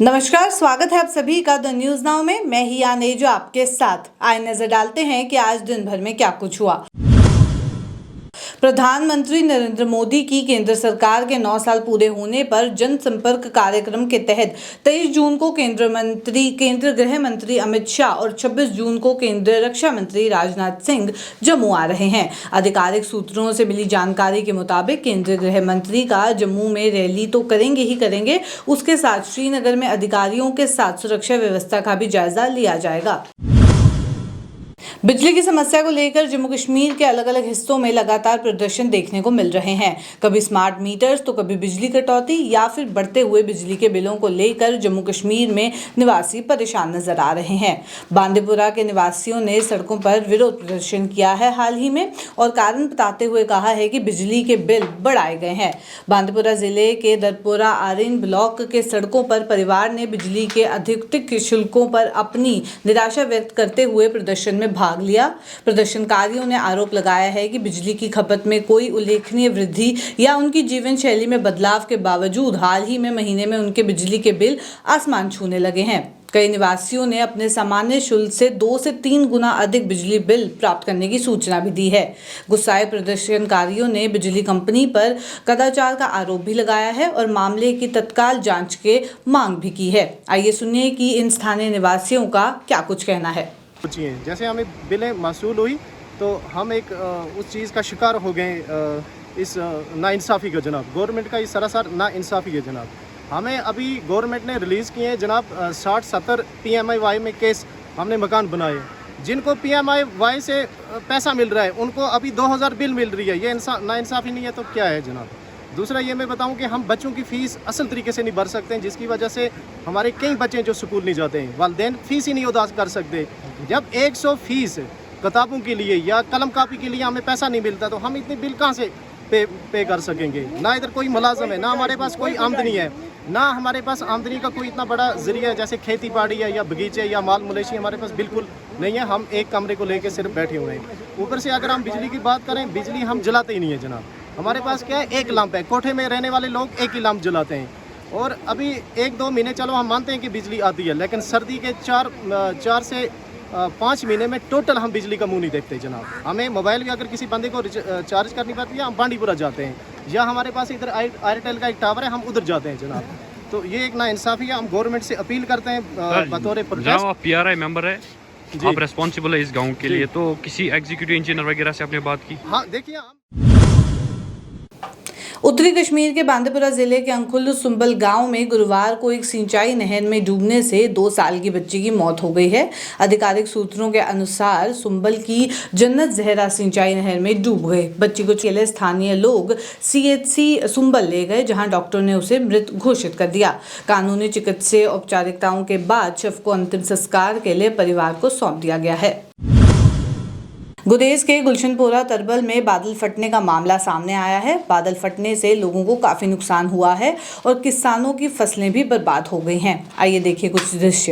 नमस्कार, स्वागत है आप सभी का द न्यूज नाउ में। मैं ही आनेजो आपके साथ। आए नजर डालते हैं कि आज दिन भर में क्या कुछ हुआ। प्रधानमंत्री नरेंद्र मोदी की केंद्र सरकार के 9 साल पूरे होने पर जनसंपर्क कार्यक्रम के तहत 23 जून को केंद्रीय गृह मंत्री अमित शाह और 26 जून को केंद्रीय रक्षा मंत्री राजनाथ सिंह जम्मू आ रहे हैं। आधिकारिक सूत्रों से मिली जानकारी के मुताबिक केंद्रीय गृह मंत्री का जम्मू में रैली तो करेंगे, उसके साथ श्रीनगर में अधिकारियों के साथ सुरक्षा व्यवस्था का भी जायजा लिया जाएगा। बिजली की समस्या को लेकर जम्मू कश्मीर के अलग अलग हिस्सों में लगातार प्रदर्शन देखने को मिल रहे हैं। कभी स्मार्ट मीटर्स तो कभी बिजली कटौती या फिर बढ़ते हुए बिजली के बिलों को लेकर जम्मू कश्मीर में निवासी परेशान नजर आ रहे हैं। बांदीपुरा के निवासियों ने सड़कों पर विरोध प्रदर्शन किया है हाल ही में और कारण बताते हुए कहा है कि बिजली के बिल बढ़ाए गए हैं। बांदीपुरा जिले के दरपोरा आरिन ब्लॉक के सड़कों पर परिवार ने बिजली के अधिक शुल्कों पर अपनी निराशा व्यक्त करते हुए प्रदर्शन में भाग लिया। प्रदर्शनकारियों ने आरोप लगाया है कि बिजली की खपत में कोई उल्लेखनीय वृद्धि या उनकी जीवन शैली में बदलाव के बावजूद हाल ही में महीने में उनके बिजली के बिल आसमान छूने लगे हैं। कई निवासियों ने अपने सामान्य शुल्क से 2 से 3 गुना अधिक बिजली बिल प्राप्त करने की सूचना भी दी है। गुस्साए प्रदर्शनकारियों ने बिजली कंपनी पर कदाचार का आरोप भी लगाया है और मामले की तत्काल जांच के मांग भी की है। आइए सुनिए कि इन स्थानीय निवासियों का क्या कुछ कहना है। जैसे हमें बिलें मौसूल हुई तो हम एक उस चीज़ का शिकार हो गए, इस नाइंसाफ़ी का जनाब। गवर्नमेंट का ये सरासर नाइंसाफ़ी है जनाब। हमें अभी गवर्नमेंट ने रिलीज़ किए हैं जनाब 60-70 PMIY में केस हमने मकान बनाए। जिनको PMIY से पैसा मिल रहा है उनको अभी 2000 बिल मिल रही है। ये नाइंसाफ़ी नहीं है तो क्या है जनाब। दूसरा ये मैं बताऊं कि हम बच्चों की फ़ीस असल तरीके से नहीं भर सकते हैं, जिसकी वजह से हमारे कई बच्चे जो स्कूल नहीं जाते हैं, वालिदैन फ़ीस ही नहीं अदा कर सकते। जब 100 फ़ीस किताबों के लिए या कलम कापी के लिए हमें पैसा नहीं मिलता तो हम इतने बिल कहाँ से पे कर सकेंगे। ना इधर कोई मुलाजम है, ना हमारे पास कोई आमदनी है, ना हमारे पास आमदनी का कोई इतना बड़ा ज़रिया है जैसे खेती बाड़ी है या बगीचे या माल मवेशी हमारे पास बिल्कुल नहीं है। हम एक कमरे को लेकर सिर्फ बैठे हुए हैं। ऊपर से अगर हम बिजली की बात करें, बिजली हम जलाते ही नहीं है जनाब। हमारे पास क्या है, एक लैंप है। कोठे में रहने वाले लोग एक ही लैंप जलाते हैं। और अभी 1-2 महीने चलो हम मानते हैं कि बिजली आती है, लेकिन सर्दी के 4 से 5 महीने में टोटल हम बिजली का मुंह नहीं देखते जनाब। हमें मोबाइल भी अगर किसी बंदे को चार्ज करनी पड़ती है हम बांडीपुरा जाते हैं, या हमारे पास इधर एयरटेल का एक टावर है हम उधर जाते हैं जनाब। तो ये एक नाइंसाफ़ी है। हम गवर्नमेंट से अपील करते हैं बतौर प्रोटेस्ट। आप PRI मेंबर है, आप रेस्पॉन्सिबल है इस गाँव के लिए, तो किसी एग्जीक्यूटिव इंजीनियर वगैरह से आपने बात की? हाँ देखिए, उत्तरी कश्मीर के बांदीपुरा जिले के अंकुल सुंबल गांव में गुरुवार को एक सिंचाई नहर में डूबने से 2 साल की बच्ची की मौत हो गई है। आधिकारिक सूत्रों के अनुसार सुंबल की जन्नत जहरा सिंचाई नहर में डूब गए। बच्ची को चले स्थानीय लोग CHC सुंबल ले गए, जहां डॉक्टर ने उसे मृत घोषित कर दिया। कानूनी चिकित्सीय औपचारिकताओं के बाद शव को अंतिम संस्कार के लिए परिवार को सौंप दिया गया है। गुरेज के गुलशनपोरा तरबल में बादल फटने का मामला सामने आया है। बादल फटने से लोगों को काफी नुकसान हुआ है और किसानों की फसलें भी बर्बाद हो गई हैं। आइए देखिए कुछ दृश्य।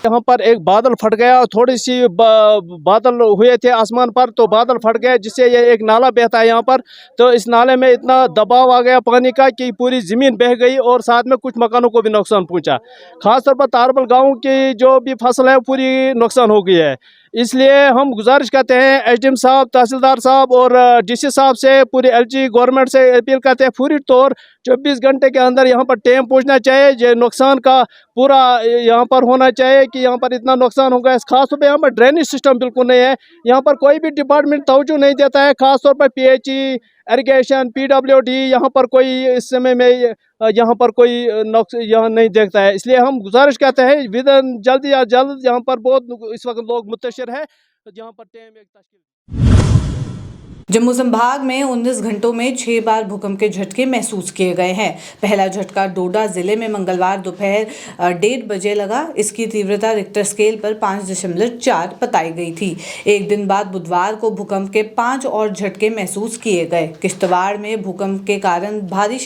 यहाँ पर एक बादल फट गया, थोड़ी सी बादल हुए थे आसमान पर तो बादल फट गए, जिससे ये एक नाला बहता है यहाँ पर। तो इस नाले में इतना दबाव आ गया पानी का कि पूरी ज़मीन बह गई और साथ में कुछ मकानों को भी नुकसान पहुँचा। खासतौर पर तारबल गाँव की जो भी फसल है पूरी नुकसान हो गई है। इसलिए हम गुजारिश करते हैं SDM साहब, तहसीलदार साहब और DC साहब से, पूरी LG गवर्नमेंट से अपील करते हैं पूरी तौर 24 घंटे के अंदर यहाँ पर टेम पहुँचना चाहिए। ये नुकसान का पूरा यहाँ पर होना चाहिए कि यहाँ पर इतना नुकसान हो गया। खासतौर पर यहाँ पर ड्रेनेज सिस्टम बिल्कुल नहीं है। यहाँ पर कोई भी डिपार्टमेंट तवज्जो नहीं देता है। खासतौर पर PHE, इरिगेशन, PWD यहाँ पर कोई इस समय में यहाँ पर कोई यहाँ नहीं देखता है। इसलिए हम गुजारिश करते हैं विदिन जल्द या जल्द यहाँ पर बहुत इस वक्त लोग मुतशर है तो यहाँ पर टेम एक तश्कील। जम्मू संभाग में 19 घंटों में 6 बार भूकंप के झटके महसूस किए गए हैं। पहला झटका डोडा जिले में मंगलवार दोपहर 1:30 बजे लगा। इसकी तीव्रता रिक्टर स्केल पर 5.4 बताई गई थी। एक दिन बाद बुधवार को भूकंप के 5 और झटके महसूस किए गए। किश्तवाड़ में भूकंप के कारण भारी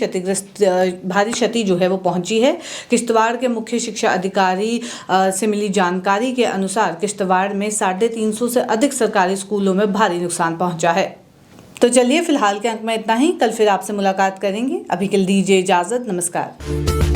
क्षति जो है वो पहुंची है। किश्तवाड़ के मुख्य शिक्षा अधिकारी से मिली जानकारी के अनुसार किश्तवाड़ में 350 से अधिक सरकारी स्कूलों में भारी नुकसान पहुंचा है। तो चलिए फिलहाल के अंक में इतना ही। कल फिर आपसे मुलाकात करेंगे। अभी के लिए दीजिए इजाजत। नमस्कार।